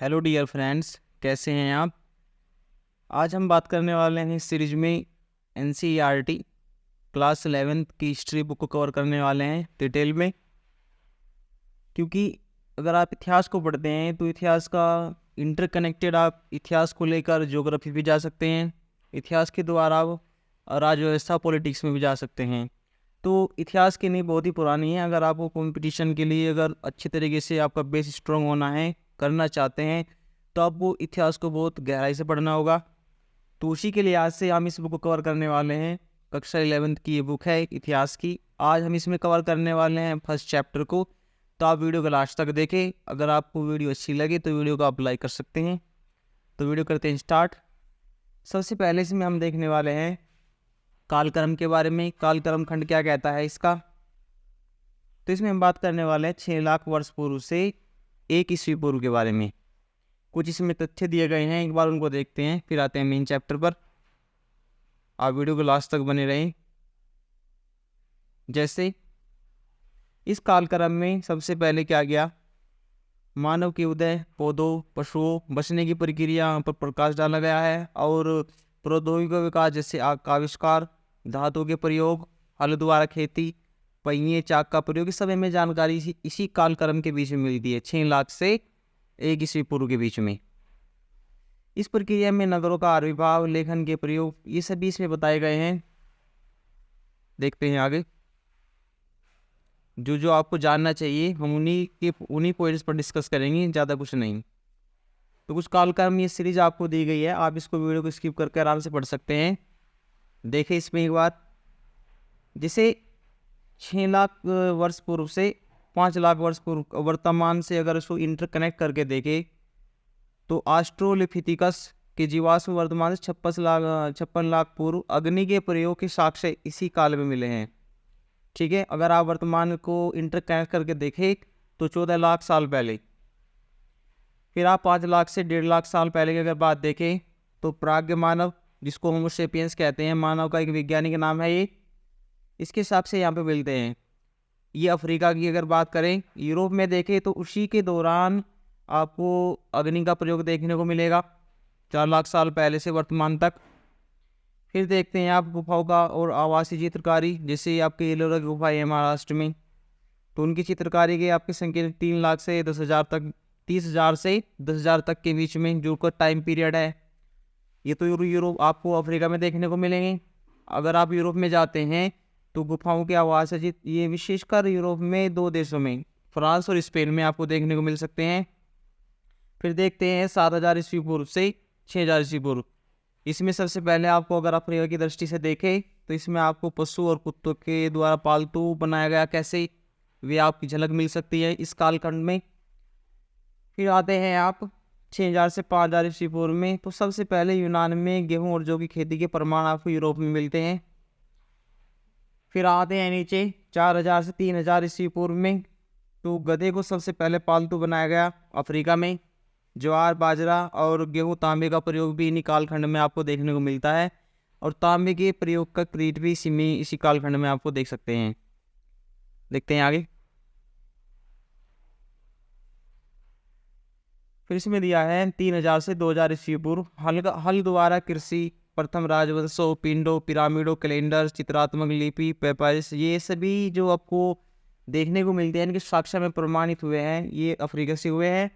Hello dear friends, कैसे हैं आप। आज हम बात करने वाले हैं इस सीरीज में एनसीईआरटी क्लास 11th की हिस्ट्री बुक को कवर करने वाले हैं डिटेल में। क्योंकि अगर आप इतिहास को पढ़ते हैं तो इतिहास का इंटरकनेक्टेड, आप इतिहास को लेकर ज्योग्राफी भी जा सकते हैं, इतिहास के द्वारा आप राज्य व्यवस्था पॉलिटिक्स में भी जा सकते हैं। तो इतिहास की नींव बहुत ही पुरानी है। अगर आपको कंपटीशन के लिए अगर अच्छे तरीके से आपका बेस स्ट्रॉन्ग होना है, करना चाहते हैं, तो आपको इतिहास को बहुत गहराई से पढ़ना होगा। तो उसी के लिहाज से हम इस बुक को कवर करने वाले हैं। कक्षा 11th की ये बुक है इतिहास की। आज हम इसमें कवर करने वाले हैं फर्स्ट चैप्टर को। तो आप वीडियो को लास्ट तक देखें। अगर आपको वीडियो अच्छी लगे तो वीडियो को आप लाइक कर सकते हैं। तो वीडियो करते हैं स्टार्ट। सबसे पहले इसमें हम देखने वाले हैं कालक्रम के बारे में। कालक्रम खंड क्या कहता है इसका। तो इसमें हम बात करने वाले हैं 6 लाख वर्ष पूर्व से 1 ईस्वी पूर्व के बारे में। कुछ इसमें तथ्य दिए गए हैं, एक बार उनको देखते हैं, फिर आते हैं मेन चैप्टर पर। आप वीडियो को लास्ट तक बने रहें। जैसे इस कालक्रम में सबसे पहले क्या गया, मानव के उदय, पौधों पशुओं बचने की प्रक्रिया पर प्रकाश डाला गया है। और प्रौद्योगिकी का विकास, जैसे आग का आविष्कार, धातु के प्रयोग, हल द्वारा खेती, पहिए चाक का प्रयोग, इस सब हमें जानकारी इसी कालक्रम के बीच में मिलती है, 6 लाख से 1 ईस्वी पूर्व के बीच में। इस प्रक्रिया में नगरों का आविर्भाव, लेखन के प्रयोग, ये सभी इसमें बताए गए हैं। देखते हैं आगे। जो जो आपको जानना चाहिए हम उन्हीं पॉइंट्स पर डिस्कस करेंगे, ज़्यादा कुछ नहीं। तो कुछ कालक्रम ये सीरीज आपको दी गई है, आप इसको वीडियो को स्किप करके आराम से पढ़ सकते हैं। देखें इसमें एक बात, जैसे 6 लाख वर्ष पूर्व से 5 लाख वर्ष पूर्व वर्तमान से अगर इसको इंटरकनेक्ट करके देखें तो ऑस्ट्रोलिथिकस के जीवाश्म वर्तमान से 56 लाख पूर्व अग्नि के प्रयोग के साक्ष्य इसी काल में मिले हैं। ठीक है, अगर आप वर्तमान को इंटरकनेक्ट करके देखें तो 14 लाख साल पहले। फिर आप 5 लाख से 1.5 लाख साल पहले की अगर बात देखें तो प्राग्ञ मानव, जिसको होमो सेपियंस कहते हैं, मानव का एक वैज्ञानिक नाम है ये, इसके हिसाब से यहाँ पे मिलते हैं। ये अफ्रीका की अगर बात करें, यूरोप में देखें तो उसी के दौरान आपको अग्नि का प्रयोग देखने को मिलेगा 4 लाख साल पहले से वर्तमान तक। फिर देखते हैं आप गुफाओं का और आवासीय चित्रकारी, जैसे आपके एलोरा गुफा है महाराष्ट्र में, तो उनकी चित्रकारी के आपके संकेत 3 लाख से 10,000 तक, 30,000 से 10,000 तक के बीच में जो का टाइम पीरियड है। ये तो यूरोप आपको अफ्रीका में देखने को मिलेंगे। अगर आप यूरोप में जाते हैं तो गुफाओं के आवास है, ये विशेषकर यूरोप में 2 देशों में, फ्रांस और स्पेन में आपको देखने को मिल सकते हैं। फिर देखते हैं 7,000 ईस्वी पूर्व से 6,000 ईस्वी पूर्व। इसमें सबसे पहले आपको अगर अफ्रीका की दृष्टि से देखें तो इसमें आपको पशु और कुत्तों के द्वारा पालतू बनाया गया कैसे, वे आपकी झलक मिल सकती है इस कालखंड में। फिर आते हैं आप 6,000 से 5,000 ईस्वी पूर्व में, तो सबसे पहले यूनान में गेहूं और जौ की खेती के प्रमाण आपको यूरोप में मिलते हैं। फिर आते हैं नीचे 4,000 से 3,000 ईस्वी पूर्व में, तो गधे को सबसे पहले पालतू बनाया गया अफ्रीका में। ज्वार बाजरा और गेहूं तांबे का प्रयोग भी इन्हीं कालखंड में आपको देखने को मिलता है, और तांबे के प्रयोग का क्रीट भी इसी कालखंड में आपको देख सकते हैं। देखते हैं आगे। फिर इसमें दिया है 3,000 से 2,000 ईस्वी पूर्व, हल द्वारा कृषि, प्रथम राजवंशों, पिंडों, पिरामिडों, कैलेंडर, चित्रात्मक लिपि, पेपायस, ये सभी जो आपको देखने को मिलते हैं इनके साक्ष्य में प्रमाणित हुए हैं, ये अफ्रीका से हुए हैं।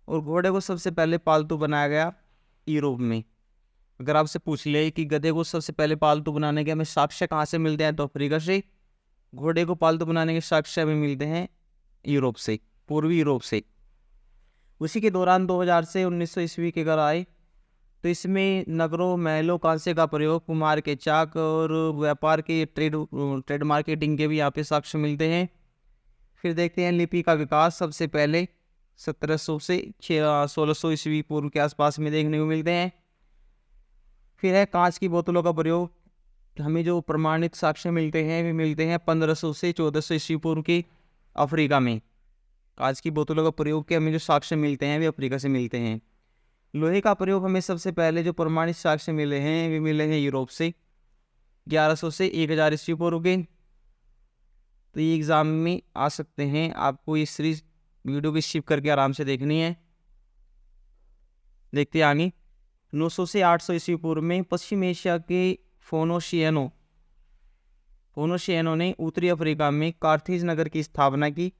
और घोड़े को सबसे पहले पालतू बनाया गया यूरोप में। अगर आपसे पूछ ले कि गधे को सबसे पहले पालतू बनाने के हमें साक्ष्य कहाँ से मिलते हैं, तो अफ्रीका से। घोड़े को पालतू बनाने के साक्ष्य हमें मिलते हैं यूरोप से, पूर्वी यूरोप से। उसी के दौरान 2000 से 1900 ईस्वी के अगर आए तो इसमें नगरों, महलों, कांसे का प्रयोग, कुम्हार के चाक और व्यापार के ट्रेड मार्केटिंग के भी यहाँ पे साक्ष्य मिलते हैं। फिर देखते हैं लिपि का विकास, सबसे पहले 1700 से 1600 ईस्वी पूर्व के आसपास में देखने को मिलते हैं। फिर है कांच की बोतलों का प्रयोग, हमें जो प्रमाणित साक्ष्य मिलते हैं वे मिलते हैं 1500 से 1400 ईस्वी पूर्व की अफ्रीका में। कांच की बोतलों का प्रयोग के हमें जो साक्ष्य मिलते हैं वे अफ्रीका से मिलते हैं। लोहे का प्रयोग हमें सबसे पहले जो प्रमाणित साक्ष्य मिले हैं वे मिले हैं यूरोप से, 1100 से 1000 ईस्वी पूर्व के। तो ये एग्ज़ाम में आ सकते हैं, आपको ये सीरीज वीडियो की स्किप करके आराम से देखनी है। देखते हैं आगे। 900 से 800 ईस्वी पूर्व में पश्चिम एशिया के फोनोशियनों ने उत्तरी अफ्रीका में कार्थेज नगर की स्थापना की,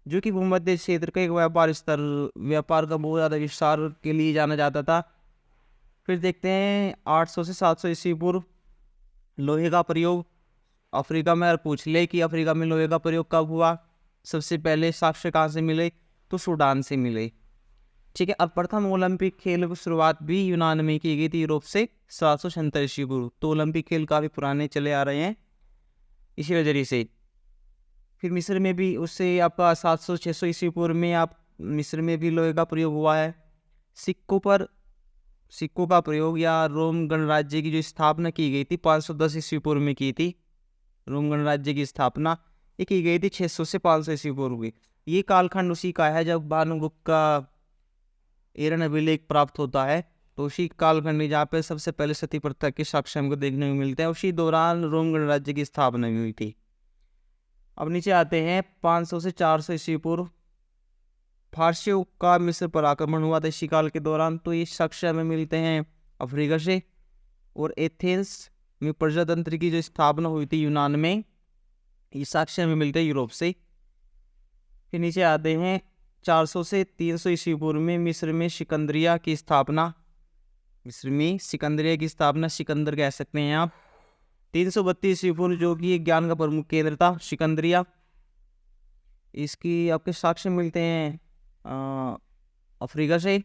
जो कि भूमध्य क्षेत्र का एक व्यापार का बहुत ज़्यादा विस्तार के लिए जाना जाता था। फिर देखते हैं 800 से 700 ईस्वी पूर्व लोहे का प्रयोग। अफ्रीका में अगर पूछ ले कि अफ्रीका में लोहे का प्रयोग कब हुआ, सबसे पहले साक्ष्य कहाँ से मिले, तो सूडान से मिले। ठीक है। अब प्रथम ओलंपिक खेल की शुरुआत भी यूनान में की गई थी, यूरोप से 776 ईस्वी पूर्व। तो ओलंपिक खेल काफ़ी पुराने चले आ रहे हैं इसी वजह से। फिर मिस्र में भी उससे आपका 700-600 ईस्वी पूर्व में आप मिस्र में भी लोहे का प्रयोग हुआ है। सिक्कों का प्रयोग या रोम गणराज्य की जो स्थापना की गई थी 510 ईस्वी पूर्व में की थी। रोम गणराज्य की स्थापना ये की गई थी 600 से 500 ईस्वी पूर्व की। ये कालखंड उसी का है जब भानुगुप्त का एरन अभिलेख प्राप्त होता है। तो उसी कालखंड में जहाँ पे सबसे पहले सती प्रथा के साक्ष्य हमको देखने को मिलते हैं, उसी दौरान रोम गणराज्य की स्थापना हुई थी। अब नीचे आते हैं 500 से 400 ईस्वी पूर्व फारसियों का मिस्र पर आक्रमण हुआ था इसी काल के दौरान। तो ये साक्ष्य हमें मिलते हैं अफ्रीका से। और एथेंस में प्रजातंत्र की जो स्थापना हुई थी यूनान में, ये साक्ष्य हमें मिलते हैं यूरोप से। फिर नीचे आते हैं 400 से 300 ईस्वी पूर्व में मिस्र में सिकंदरिया की स्थापना। सिकंदर कह सकते हैं आप। 332 ईस्वी पूर्व जो कि ज्ञान का प्रमुख केंद्र था सिकंदरिया। इसकी आपके साक्ष्य मिलते हैं अफ्रीका से।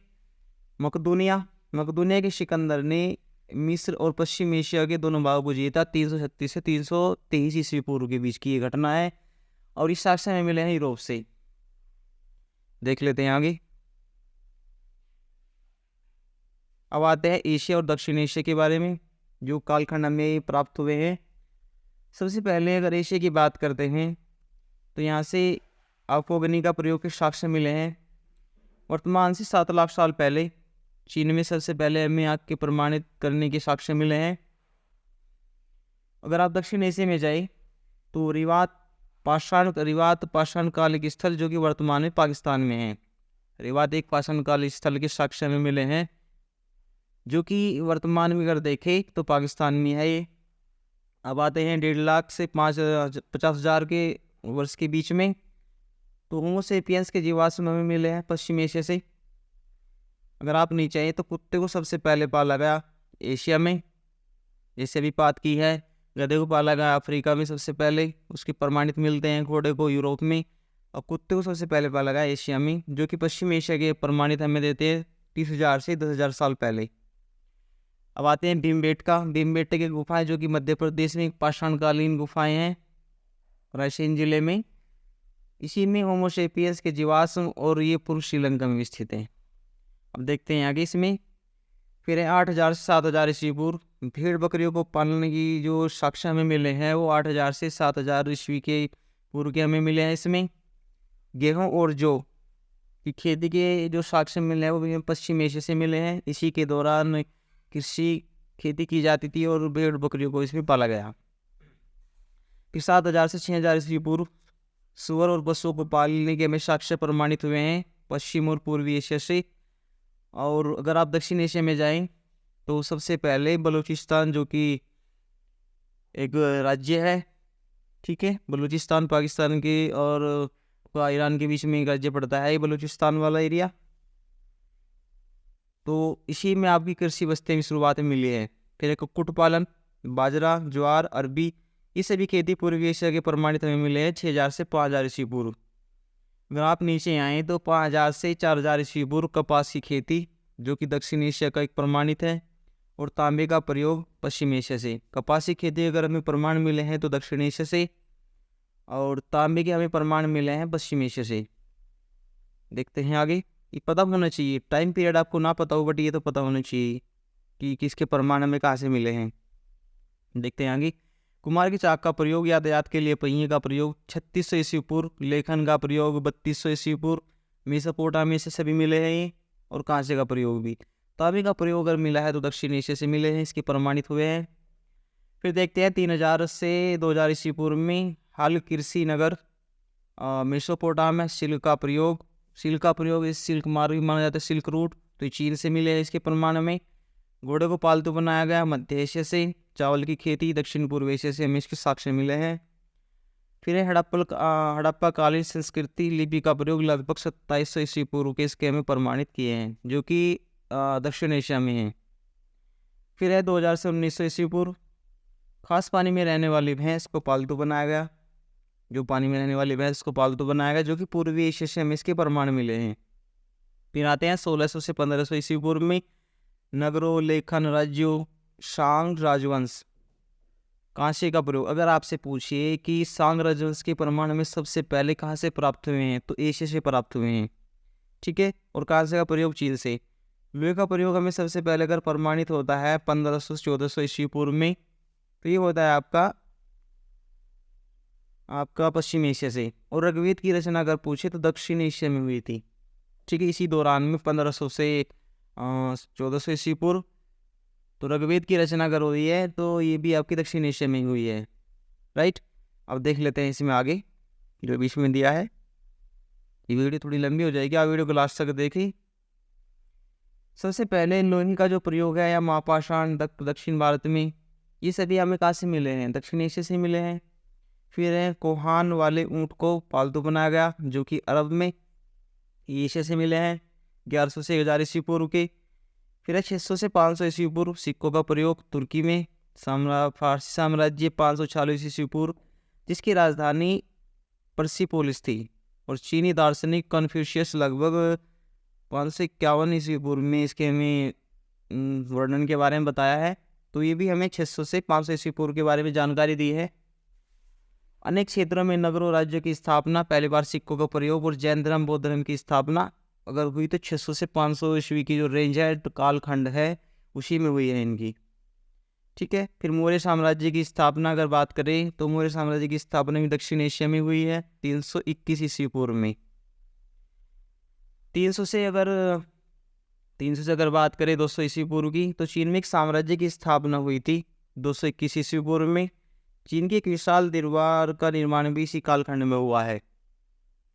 मकदूनिया के सिकंदर ने मिस्र और पश्चिम एशिया के दोनों भागों को जीता। 336 से 323 ईस्वी पूर्व के बीच की ये घटना है। और इस साक्ष्य में मिले हैं यूरोप से। देख लेते हैं आगे। अब आते हैं एशिया और दक्षिण एशिया के बारे में, जो कालखंड में प्राप्त हुए हैं। सबसे पहले अगर एशिया की बात करते हैं तो यहाँ से आपको अग्नि का प्रयोग के साक्ष्य मिले हैं। वर्तमान से 7 लाख साल पहले चीन में सबसे पहले हमें आग के प्रमाणित करने के साक्ष्य मिले हैं। अगर आप दक्षिण एशिया में जाए तो रिवात पाषाण कालिक स्थल जो कि वर्तमान में पाकिस्तान में है। रिवात एक पाषाण कालिक स्थल के साक्ष्य में मिले हैं, जो कि वर्तमान में अगर देखें तो पाकिस्तान में है ये। अब आते हैं 1.5 लाख से 50,000 के वर्ष के बीच में। तो होमो सेपियंस के जीवाश्म हमें मिले हैं पश्चिम एशिया से। अगर आप नीचे आए तो कुत्ते को सबसे पहले पाला गया एशिया में, जैसे भी बात की है। गधे को पाला गया अफ्रीका में सबसे पहले, उसके प्रमाणित मिलते हैं। घोड़े को यूरोप में, और कुत्ते को सबसे पहले पाला गया एशिया में, जो कि पश्चिम एशिया के प्रमाणित हमें देते हैं 30,000 से 10,000 साल पहले। अब आते हैं भीमबेटका की गुफाएं, जो कि मध्य प्रदेश में पाषाणकालीन गुफाएं हैं रायसेन जिले में। इसी में होमो सेपियंस के जीवाश्म और ये पूर्व श्रीलंका में स्थित हैं। अब देखते हैं आगे इसमें। फिर 8,000 से 7,000 ईस्वी पूर्व भेड़ बकरियों को पालने की जो साक्ष्य हमें मिले हैं वो 8,000 से 7,000 ईस्वी के पूर्व के हमें मिले हैं। इसमें गेहूं और जौ की खेती के जो साक्ष्य मिले हैं वो भी पश्चिम एशिया से मिले हैं। इसी के दौरान कृषि खेती की जाती थी और भेड़ बकरियों को इसमें पाला गया। फिर 7,000 से 6,000 ईस्वी पूर्व सुअर और पशुओं को पालने के हमें साक्ष्य प्रमाणित हुए हैं पश्चिम और पूर्वी एशिया से। और अगर आप दक्षिण एशिया में जाएं तो सबसे पहले बलूचिस्तान, जो कि एक राज्य है, ठीक है। बलूचिस्तान पाकिस्तान के और ईरान के बीच में एक राज्य पड़ता है ये बलूचिस्तान वाला एरिया। तो इसी में आपकी कृषि बस्तियों की शुरुआत में मिली है। फिर एक कुक्कुट पालन, बाजरा, ज्वार, अरबी, ये सभी खेती पूर्वी एशिया के प्रमाणित हमें मिले हैं 6,000 से 5,000 ईस्वी पूर्व। अगर आप नीचे आएँ तो 5,000 से 4,000 ईस्वी पूर्व कपास की खेती, जो कि दक्षिण एशिया का एक प्रमाणित है। और तांबे का प्रयोग पश्चिम एशिया से। कपास की खेती अगर हमें प्रमाण मिले हैं तो दक्षिण एशिया से, और तांबे के हमें प्रमाण मिले हैं पश्चिम एशिया से। देखते हैं आगे। ये पता होना चाहिए, टाइम पीरियड आपको ना पता हो बट ये तो पता होना चाहिए कि किसके प्रमाण हमें कहाँ से मिले हैं। देखते हैं आगे। कुम्हार की चाक का प्रयोग, यातायात के लिए पहिए का प्रयोग 3600 ईस्वी पूर्व, लेखन का प्रयोग 3200 ईस्वी पूर्व, मेसोपोटामिया से सभी मिले हैं ये। और कांसे का प्रयोग भी। तांबे का प्रयोग अगर मिला है तो दक्षिण एशिया से मिले हैं, इसके प्रमाणित हुए हैं। फिर देखते हैं 3,000 से 2,000 ईस्वी पूर्व में हाल कृषि नगर मेसोपोटामिया। सिल्क का प्रयोग इस सिल्क मार्ग भी माना जाता है, सिल्क रूट, तो ये चीन से मिले हैं इसके परमाणु में। घोड़े को पालतू बनाया गया मध्य एशिया से। चावल की खेती दक्षिण पूर्व एशिया से हमें इसके साक्ष्य मिले हैं। फिर है हड़प्पा कालीन संस्कृति लिपि का प्रयोग लगभग 2700 ईस्वी पूर्व के इसके हमें प्रमाणित किए हैं, जो कि दक्षिण एशिया में है। फिर है 2000 से 1900 ईस्वी पूर्व खास पानी में रहने वाली भैंस को पालतू बनाया गया। जो पानी में रहने वाली भैंस को पालतू बनाया गया, जो कि पूर्वी एशिया से हमें इसके प्रमाण मिले हैं। फिर आते हैं 1600 से 1500 ईस्वी पूर्व में नगरों, लेखन, राज्यों, शांग राजवंश, कांसे का प्रयोग। अगर आपसे पूछिए कि सांग राजवंश के प्रमाण में सबसे पहले कहाँ से प्राप्त हुए हैं, तो एशिया से प्राप्त हुए हैं, ठीक है। और कांसे का प्रयोग चीन से। लोहे का प्रयोग हमें सबसे पहले अगर प्रमाणित होता है 1500 से 1400 ईस्वी पूर्व में, तो ये होता है आपका पश्चिम एशिया से। और ऋग्वेद की रचना अगर पूछे तो दक्षिण एशिया में हुई थी, ठीक है, इसी दौरान में 1500 से 1400 ईस्वी पूर्व। तो ऋग्वेद की रचना अगर हुई है तो ये भी आपकी दक्षिण एशिया में हुई है, राइट। अब देख लेते हैं इसमें आगे जो बीच में दिया है। ये वीडियो थोड़ी लंबी हो जाएगी, आप वीडियो को लास्ट तक देखिए। सबसे पहले लोहे का जो प्रयोग है या महापाषाण दक्षिण भारत में, ये सभी हमें कहाँ से मिले हैं, दक्षिण एशिया से मिले हैं। फिर है कोहान वाले ऊँट को पालतू बनाया गया, जो कि अरब में एशिया से मिले हैं 1100 से 1000 ईस्वी पूर्व के। फिर है 600 से 500 ईस्वी पूर्व सिक्कों का प्रयोग तुर्की में। फारसी साम्राज्य 546 ईस्वी पूर्व, जिसकी राजधानी पर्सिपोलिस थी। और चीनी दार्शनिक कन्फ्यूशियस लगभग 551 ईस्वी पूर्व में इसके हमें वर्णन के बारे में बताया है। तो ये भी हमें 600 से 500 ईस्वी पूर्व के बारे में जानकारी दी है। अनेक क्षेत्रों में नगरों राज्यों की स्थापना, पहली बार सिक्कों का प्रयोग और जैन धर्म बौद्ध धर्म की स्थापना अगर हुई तो 600 से 500 ईस्वी की जो रेंज है, तो कालखंड है, उसी में हुई है इनकी, ठीक है। फिर मौर्य साम्राज्य की स्थापना अगर बात करें तो मौर्य साम्राज्य की स्थापना भी दक्षिण एशिया में हुई है 321 ईस्वी पूर्व में। 300 से अगर बात करें 200 ईस्वी पूर्व की, तो चीन में एक साम्राज्य की स्थापना हुई थी 221 ईस्वी पूर्व में। चीन के एक विशाल दरबार का निर्माण भी इसी कालखंड में हुआ है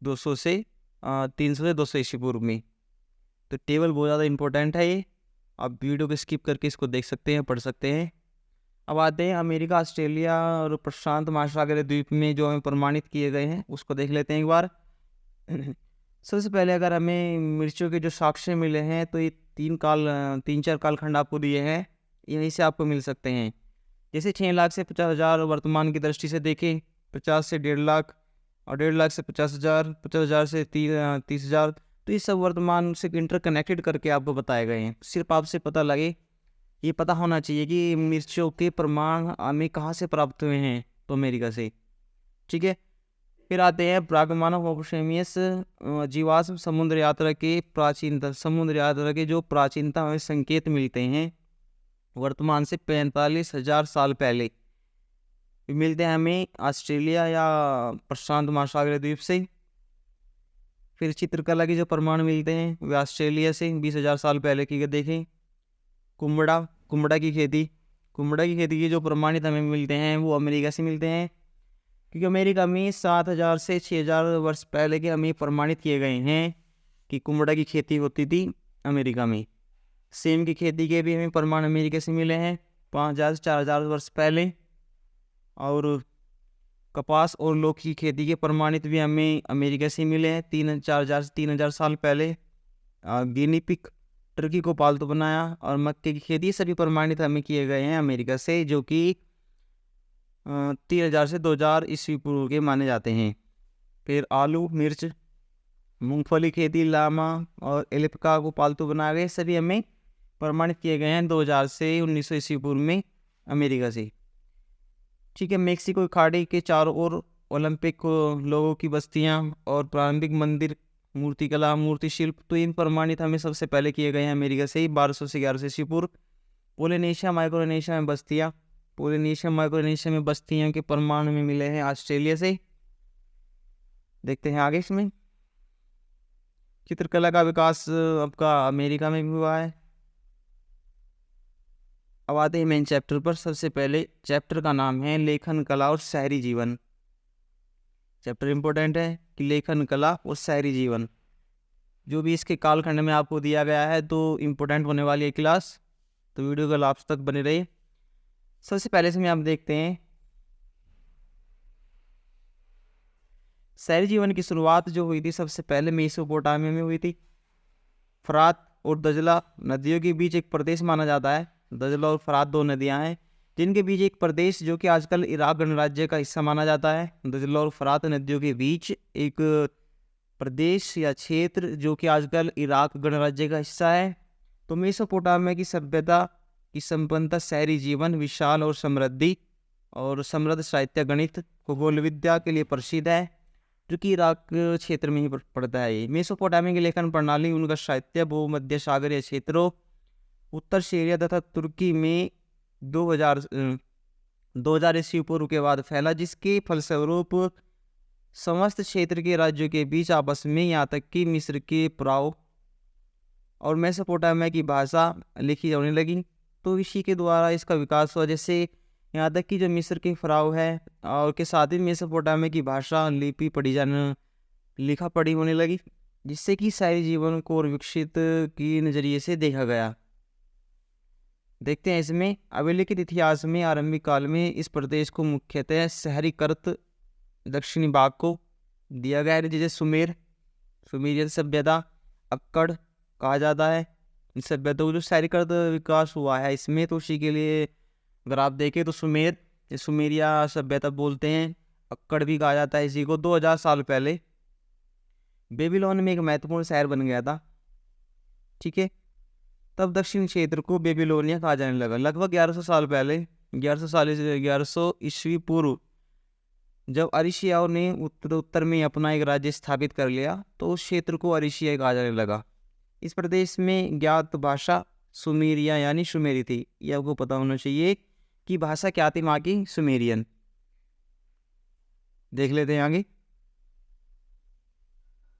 300 से 200 ईस्वी पूर्व में। तो टेबल बहुत ज़्यादा इंपॉर्टेंट है ये, आप वीडियो को स्किप करके इसको देख सकते हैं, पढ़ सकते हैं। अब आते हैं अमेरिका, ऑस्ट्रेलिया और प्रशांत महासागरीय द्वीप में जो हमें प्रमाणित किए गए हैं, उसको देख लेते हैं एक बार। सबसे पहले अगर हमें मिर्चों के जो साक्ष्य मिले हैं, तो ये 3-4 कालखंड आपको दिए हैं, यहीं से आपको मिल सकते हैं। जैसे 6 लाख से 50,000 वर्तमान की दृष्टि से देखें, 50 से 1.5 लाख, और 1.5 लाख से 50,000, 50,000 से 30,000, तो ये सब वर्तमान से इंटरकनेक्टेड करके आपको बताए गए हैं। सिर्फ आपसे पता लगे, ये पता होना चाहिए कि मिर्चों के प्रमाण हमें कहाँ से प्राप्त हुए हैं, तो अमेरिका से, ठीक है। फिर आते हैं प्रागमानव होमोसेमियस जीवाश्म समुद्र यात्रा के जो प्राचीनता हमें संकेत मिलते हैं वर्तमान से 45,000 साल पहले मिलते हैं हमें ऑस्ट्रेलिया या प्रशांत महासागरीय द्वीप से। फिर चित्रकला के जो प्रमाण मिलते हैं वे ऑस्ट्रेलिया से 20,000 साल पहले की देखें। कुम्हड़ा की खेती के जो प्रमाणित हमें मिलते हैं वो अमेरिका से मिलते हैं, क्योंकि अमेरिका में 7,000 से 6,000 वर्ष पहले के हमें प्रमाणित किए गए हैं कि कुम्हड़ा की खेती होती थी अमेरिका में। सेम की खेती के भी हमें प्रमाण अमेरिका से मिले हैं 5,000 से 4,000 वर्ष पहले। और कपास और लौकी की खेती के प्रमाणित भी हमें अमेरिका से मिले हैं 3,000 से 3,000 साल पहले। गिनी पिग टर्की को पालतू बनाया और मक्के की खेती, सभी प्रमाणित हमें किए गए हैं अमेरिका से, जो कि 3,000 से 2,000 ईस्वी पूर्व के माने जाते हैं। फिर आलू, मिर्च, मूंगफली खेती, लामा और एल्पका को पालतू बनाए गए, सभी हमें प्रमाणित किए गए हैं 2000 से 1900 ईस्वी पूर्व में अमेरिका से, ठीक है। मेक्सिको खाड़ी के चारों ओर ओलंपिक लोगों की बस्तियां और प्रारंभिक मंदिर, मूर्तिकला, मूर्ति शिल्प, तो इन प्रमाणित हमें सबसे पहले किए गए हैं अमेरिका से ही 1200 से 1100 ईस्वी पूर्व। पोलिनेशिया माइक्रोनेशिया में बस्तियों के प्रमाण में मिले हैं ऑस्ट्रेलिया से। देखते हैं आगे इसमें। चित्रकला का विकास आपका अमेरिका में भी हुआ है। अब आते हैं मेन चैप्टर पर। सबसे पहले चैप्टर का नाम है लेखन कला और शहरी जीवन। चैप्टर इंपॉर्टेंट है कि लेखन कला और शहरी जीवन। जो भी इसके कालखंड में आपको दिया गया है, तो इम्पोर्टेंट होने वाली है क्लास, तो वीडियो को लास्ट तक बने रहिए। सबसे पहले से हम देखते हैं शहरी जीवन की शुरुआत जो हुई थी सबसे पहले मेसोपोटामिया में हुई थी। फरात और दजला नदियों के बीच एक प्रदेश माना जाता है। दजला और फरात दो नदियां हैं जिनके बीच एक प्रदेश जो कि आजकल इराक गणराज्य का हिस्सा माना जाता है। दजला और फरात नदियों के बीच एक प्रदेश या क्षेत्र जो कि आजकल इराक गणराज्य का हिस्सा है। तो मेसोपोटामिया की सभ्यता की संपन्नता, शहरी जीवन, विशाल और समृद्ध साहित्य, गणित, खगोल विद्या के लिए प्रसिद्ध है, जो कि इराक क्षेत्र में ही पड़ता है। ये मेसोपोटामिया की लेखन प्रणाली, उनका साहित्य भूमध्य सागरीय क्षेत्रों, उत्तर सीरिया तथा तुर्की में 2000 ईस्वी पूर्व के बाद फैला, जिसके फलस्वरूप समस्त क्षेत्र के राज्यों के बीच आपस में, यहाँ तक कि मिस्र के पुराव और मेसोपोटामिया की भाषा लिखी जाने लगी। तो इसी के द्वारा इसका विकास हुआ। जैसे यहाँ तक कि जो मिस्र के फराव है और के साथ ही मेसोपोटामिया की भाषा लिपि लिखा पढ़ी होने लगी, जिससे कि शहरी जीवन को और विकसित की नज़रिए से देखा गया। देखते हैं इसमें अभिलिखित इतिहास में आरंभिक काल में इस प्रदेश को मुख्यतः शहरीकृत दक्षिणी भाग को दिया गया है, जैसे सुमेरियन सभ्यता, अक्कड़ कहा जाता है। इस सभ्यता को जो शहरीकृत विकास हुआ है इसमें, तो उसी के लिए अगर आप देखें तो सुमेरिया सभ्यता बोलते हैं, अक्कड़ भी कहा जाता है इसी को। 2000 साल पहले बेबीलोन में एक महत्वपूर्ण शहर बन गया था, ठीक है। तब दक्षिण क्षेत्र को बेबीलोनिया कहा जाने लगा। लगभग 1100 साल पहले, 1100 ईस्वी पूर्व, जब अरिशियाओं ने उत्तर में अपना एक राज्य स्थापित कर लिया, तो उस क्षेत्र को अरिशिया कहा जाने लगा। इस प्रदेश में ज्ञात भाषा सुमेरिया यानी सुमेरी थी। यह आपको पता होना चाहिए कि भाषा क्या थी वहाँ की, सुमेरियन। देख लेते हैं आगे।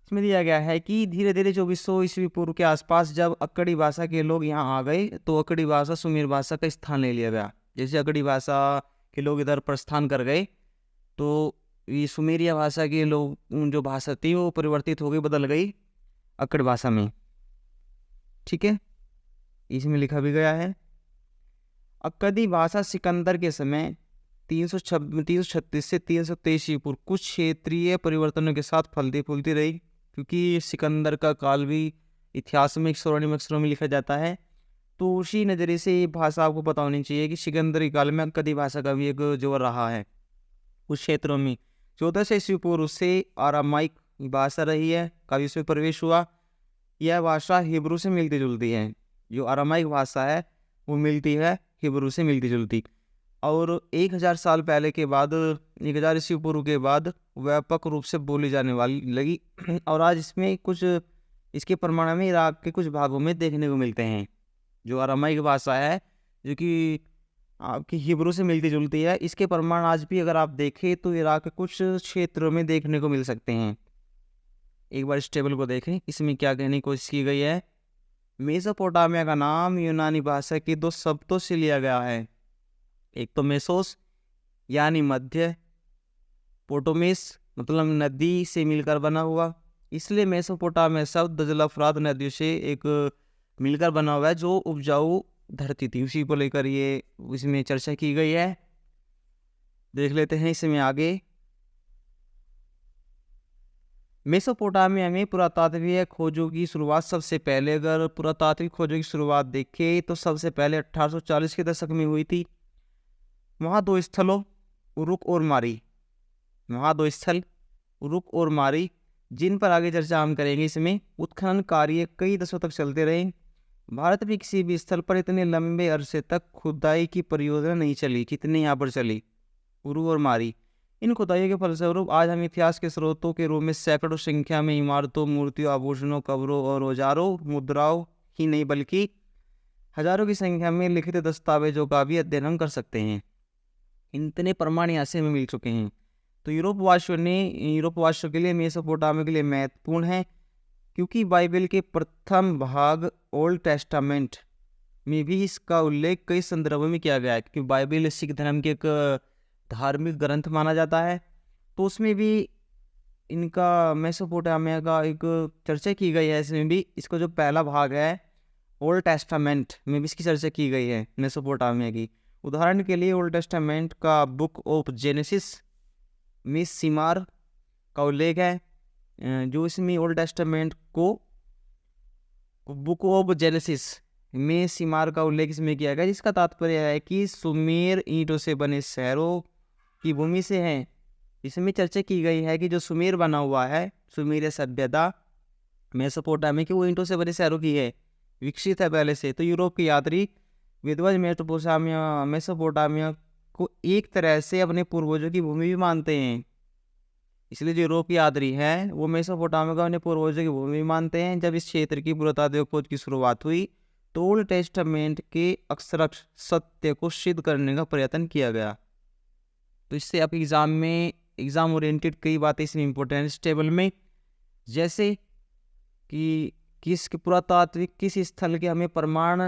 इसमें दिया गया है कि धीरे धीरे 2400 ईस्वी पूर्व के आसपास जब अक्कड़ी भाषा के लोग यहाँ आ गए, तो अक्कड़ी भाषा सुमेर भाषा का स्थान ले लिया गया। जैसे अक्कड़ी भाषा के लोग इधर प्रस्थान कर गए, तो ये सुमेरिया भाषा के लोग जो भाषा थी वो परिवर्तित हो गई, बदल गई अक्कड़ भाषा में, ठीक है। इसमें लिखा भी गया है अक्कदी भाषा सिकंदर के समय 336 से 323 ईस्वी पूर्व कुछ क्षेत्रीय परिवर्तनों के साथ फलती फूलती रही, क्योंकि सिकंदर का काल भी इतिहास में 194 अक्षरों में लिखा जाता है। तो उसी नज़रिए से ये भाषा आपको पता होनी चाहिए कि सिकंदरी काल में अक्कदी भाषा का भी एक जोर रहा है कुछ क्षेत्रों में। 1400 ईस्वी पूर्व से आरामाइक भाषा रही है, का भी इसमें प्रवेश हुआ। यह भाषा हिब्रू से मिलती जुलती है। जो आरामाइक भाषा है वो मिलती है हिब्रू से मिलती जुलती, और 1000 साल पहले के बाद, 1000 ईस्वी पूर्व के बाद व्यापक रूप से बोली जाने वाली लगी। और आज इसमें कुछ इसके प्रमाण में इराक के कुछ भागों में देखने को मिलते हैं। जो अरामाइक भाषा है, जो कि आपकी हिब्रू से मिलती जुलती है, इसके प्रमाण आज भी अगर आप देखें तो इराक के कुछ क्षेत्रों में देखने को मिल सकते हैं। एक बार इस टेबल को देखें, इसमें क्या कहने की कोशिश की गई है। मेसोपोटामिया का नाम यूनानी भाषा के दो शब्दों से लिया गया है। एक तो मेसोस यानी मध्य, पोटोमिस मतलब नदी से मिलकर बना हुआ, इसलिए मेसोपोटामिया शब्द दजला फरात नदियों से एक मिलकर बना हुआ है, जो उपजाऊ धरती थी, उसी को लेकर ये इसमें चर्चा की गई है। देख लेते हैं इसमें आगे। मेसोपोटामिया में पुरातात्विक खोजों की शुरुआत सबसे पहले, अगर पुरातात्विक खोजों की शुरुआत देखें तो सबसे पहले 1840 के दशक में हुई थी। वहाँ दो स्थलों उरुक और मारी, जिन पर आगे चर्चा हम करेंगे, इसमें उत्खनन कार्य कई दशकों तक चलते रहे। भारत में किसी भी स्थल पर इतने लंबे अरसे तक खुदाई की परियोजना नहीं चली जितनी यहाँ पर चली, उरु और मारी। इन खुदाइयों के फलस्वरूप आज हम इतिहास के स्रोतों के रूप में सैकड़ों संख्या में इमारतों, मूर्तियों, आभूषणों, कब्रों और औजारों, मुद्राओं ही नहीं बल्कि हजारों की संख्या में लिखित दस्तावेजों का भी अध्ययन हम कर सकते हैं। इतने प्रमाण यहाँ से हमें मिल चुके हैं। तो यूरोपवासियों के लिए मेसोपोटामिया के लिए महत्वपूर्ण है, क्योंकि बाइबल के प्रथम भाग ओल्ड टेस्टामेंट में भी इसका उल्लेख कई संदर्भों में किया गया है। क्योंकि बाइबल सिख धर्म के एक धार्मिक ग्रंथ माना जाता है, तो उसमें भी इनका मेसोपोटामिया का एक चर्चा की गई है। इसमें भी इसका जो पहला भाग है ओल्ड टेस्टामेंट में भी इसकी चर्चा की गई है मेसोपोटामिया की। उदाहरण के लिए ओल्ड टेस्टामेंट का बुक ऑफ जेनेसिस में सिमार का उल्लेख है। जो इसमें ओल्ड टेस्टामेंट को बुक ऑफ जेनेसिस में सिमार का उल्लेख इसमें किया गया, जिसका तात्पर्य है कि सुमेर ईंटों से बने शहरों की भूमि से हैं। इसमें चर्चा की गई है कि जो सुमेर बना हुआ है, सुमेर सभ्यता मेसोपोटामिया की, वो ईंटों से बने शहरों की है, विकसित है पहले से। तो यूरोप के यात्री विध्वंस मेसोपोटामिया को एक तरह से अपने पूर्वजों की भूमि भी मानते हैं। इसलिए जो यूरोप की यात्री हैं वो मेसोपोटामिया को अपने पूर्वजों की भूमि मानते हैं। जब इस क्षेत्र की पुरातात्विक खोज की शुरुआत हुई तो ओल्ड टेस्टामेंट के अक्षरश सत्य को सिद्ध करने का प्रयत्न किया गया। तो इससे आप एग्जाम ओरिएंटेड कई बातें इसमें इंपॉर्टेंट इस टेबल में, जैसे कि पुरातात्विक किस स्थल के हमें प्रमाण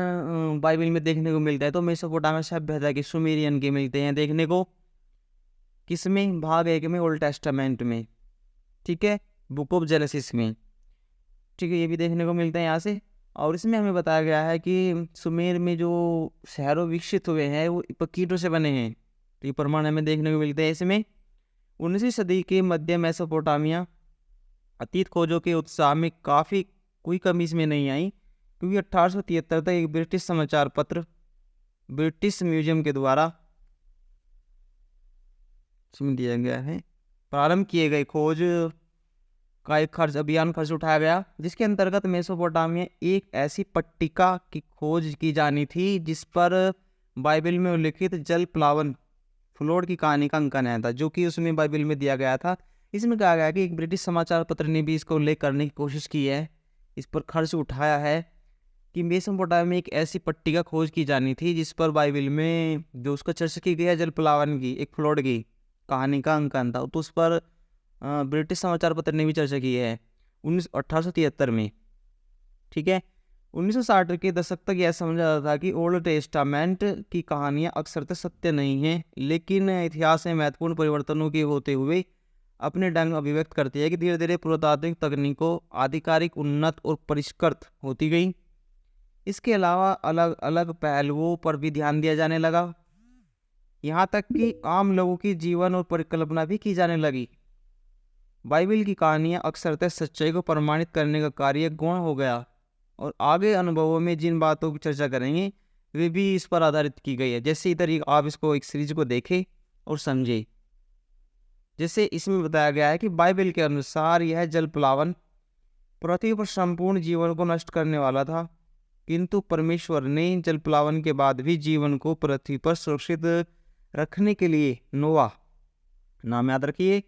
बाइबल में देखने को मिलता है, तो मेसोपोटामिया सभ्यता के सुमेरियन के मिलते हैं देखने को। किसमें? भाग 1 में ओल्ड टेस्टामेंट में, ठीक है, बुक ऑफ जेनेसिस में, ठीक है, ये भी देखने को मिलता है यहाँ से। और इसमें हमें बताया गया है कि सुमेर में जो शहरों विकसित हुए हैं वो ईंटों से बने हैं, तो ये प्रमाण हमें देखने को मिलते हैं इसमें। 19वीं सदी के मध्य मेसोपोटामिया अतीत खोजों के उत्साह में काफ़ी कोई कमी इसमें नहीं आई, क्योंकि 1873 तक एक ब्रिटिश समाचार पत्र ब्रिटिश म्यूजियम के द्वारा दिया गया है प्रारंभ किए गए खोज का एक अभियान खर्च उठाया गया, जिसके अंतर्गत मेसोपोटामिया एक ऐसी पट्टिका की खोज की जानी थी जिस पर बाइबल में उल्लिखित जल प्लावन फ्लोड की कहानी का अंकन है था, जो कि उसमें बाइबल में दिया गया था। इसमें कहा गया कि एक ब्रिटिश समाचार पत्र ने भी इसको उल्लेख करने की कोशिश की है, इस पर खर्च उठाया है कि मेसोपोटामिया में एक ऐसी पट्टिका खोज की जानी थी जिस पर बाइबल में जो उसका चर्चा की गई है जल प्लावन की, एक फ्लोड की कहानी का अंकन था, तो उस पर ब्रिटिश समाचार पत्र ने भी चर्चा की है 1873 में, ठीक है। 1960 के दशक तक यह समझा जाता था कि ओल्ड टेस्टामेंट की कहानियाँ अक्सर सत्य नहीं हैं, लेकिन इतिहास में महत्वपूर्ण परिवर्तनों के होते हुए अपने ढंग अभिव्यक्त करती है कि धीरे धीरे पुरातात्विक तकनीकों आधिकारिक उन्नत और परिष्कृत होती गई। इसके अलावा अलग अलग पहलुओं पर भी ध्यान दिया जाने लगा, यहाँ तक कि आम लोगों की जीवन और परिकल्पना भी की जाने लगी। बाइबल की कहानियाँ अक्सरतः सच्चाई को प्रमाणित करने का कार्य गौण हो गया, और आगे अनुभवों में जिन बातों की चर्चा करेंगे वे भी इस पर आधारित की गई है। जैसे इधर आप इसको एक सीरीज को देखें और समझें। जैसे इसमें बताया गया है कि बाइबल के अनुसार यह जल प्लावन पृथ्वी पर संपूर्ण जीवन को नष्ट करने वाला था, किंतु परमेश्वर ने जल प्लावन के बाद भी जीवन को पृथ्वी पर सुरक्षित रखने के लिए नोवा, नाम याद रखिए,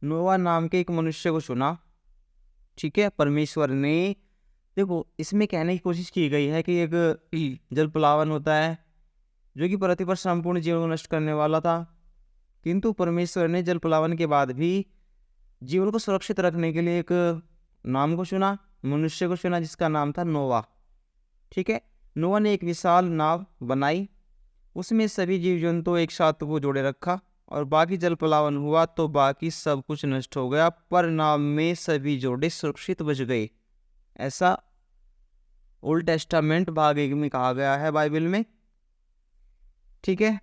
नोवा नाम के एक मनुष्य को चुना, ठीक है। परमेश्वर ने, देखो इसमें कहने की कोशिश की गई है कि एक जल प्लावन होता है जो कि पृथ्वी पर संपूर्ण जीवन को नष्ट करने वाला था, किंतु परमेश्वर ने जल प्लावन के बाद भी जीवन को सुरक्षित रखने के लिए एक नाम को चुना, मनुष्य को चुना, जिसका नाम था नोवा, ठीक है। नोवा ने एक विशाल नाव बनाई, उसमें सभी जीव जंतु एक साथ को जोड़े रखा, और बाकी जल प्लावन हुआ तो बाकी सब कुछ नष्ट हो गया, पर नाव में सभी जोड़े सुरक्षित बच गए। ऐसा ओल्ड टेस्टामेंट भाग 1 में कहा गया है बाइबल में, ठीक है।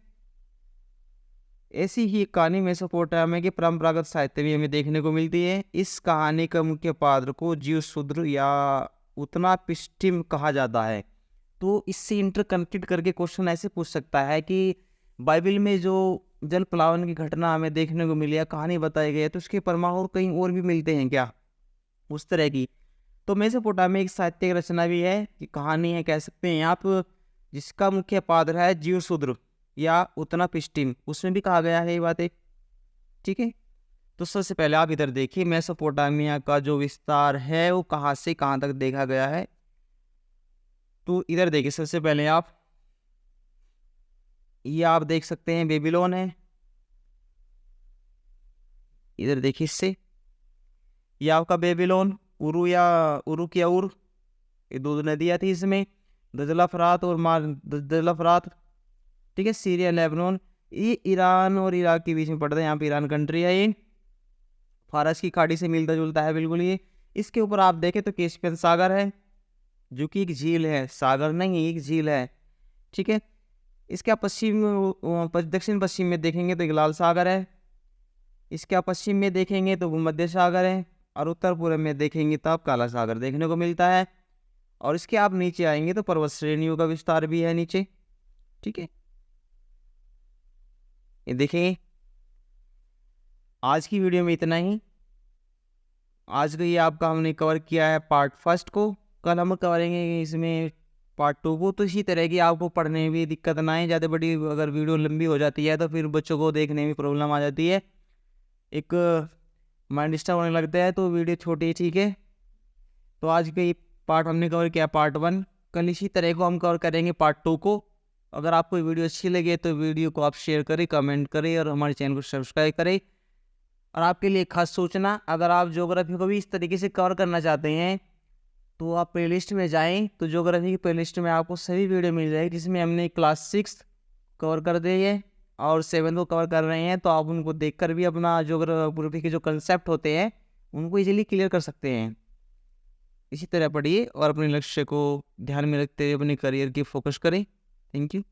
ऐसी ही कहानी मेसोपोटामिया के परंपरागत साहित्य में हमें देखने को मिलती है। इस कहानी का मुख्य पात्र को जीवशूद्र या उत्नापिष्टिम कहा जाता है। तो इससे इंटरकनेक्टेड करके क्वेश्चन ऐसे पूछ सकता है कि बाइबल में जो जल प्लावन की घटना हमें देखने को मिली है, कहानी बताई गई है, तो उसके प्रमाण और कहीं और भी मिलते हैं क्या, उस तरह की। तो मेसोपोटामिया एक साहित्यिक रचना भी है, कि कहानी है कह सकते हैं आप, जिसका मुख्य पात्र है जीवशूद्र या उत्नापिष्टिम, उसमें भी कहा गया है ये बातें, ठीक है। तो सबसे पहले आप इधर देखिए, मेसोपोटामिया का जो विस्तार है वो कहाँ से कहाँ तक देखा गया है। तो इधर देखिए, सबसे पहले ये आप देख सकते हैं बेबीलोन है, इधर देखिए इससे, ये आपका बेबीलोन, उरु की उर, ये 2 नदियाँ थी इसमें, दजला फरात और दजला फरात, ठीक है। सीरिया लेबनान, ये ईरान और इराक के बीच में पड़ता है, यहाँ पे ईरान कंट्री है ये। फारस की खाड़ी से मिलता जुलता है बिल्कुल ये। इसके ऊपर आप देखें तो कैस्पियन सागर है, जो कि एक झील है, सागर नहीं एक झील है, ठीक है। इसके आप दक्षिण पश्चिम में देखेंगे तो एक लाल सागर है, इसके आप पश्चिम में देखेंगे तो भूमध्य सागर है, और उत्तर पूर्व में देखेंगे तो आप काला सागर देखने को मिलता है। और इसके आप नीचे आएंगे तो पर्वत श्रेणियों का विस्तार भी है नीचे, ठीक है। ये देखिए, आज की वीडियो में इतना ही। आज का ये आपका हमने कवर किया है पार्ट फर्स्ट को। कल हम करेंगे इसमें पार्ट 2 को। तो इसी तरह की आपको पढ़ने में भी दिक्कत ना आए, ज़्यादा बड़ी अगर वीडियो लंबी हो जाती है तो फिर बच्चों को देखने में प्रॉब्लम आ जाती है, एक माइंड डिस्टर्ब होने लगता है, तो वीडियो छोटी है, ठीक है। तो आज का ये पार्ट हमने कवर किया पार्ट 1। कल इसी तरह को हम कवर करेंगे पार्ट 2 को। अगर आपको वीडियो अच्छी लगे तो वीडियो को आप शेयर करें, कमेंट करें और हमारे चैनल को सब्सक्राइब करें। और आपके लिए खास सूचना, अगर आप ज्योग्राफी को भी इस तरीके से कवर करना चाहते हैं तो आप प्लेलिस्ट में जाएं, तो ज्योग्राफी की प्लेलिस्ट में आपको सभी वीडियो मिल जाएगी, जिसमें हमने क्लास 6 कवर कर दी है और 7 को कवर कर रहे हैं। तो आप उनको देखकर भी अपना ज्योग्राफी के जो कंसेप्ट होते हैं उनको इजीली क्लियर कर सकते हैं। इसी तरह पढ़िए और अपने लक्ष्य को ध्यान में रखते हुए अपने करियर की फोकस करें। Thank you.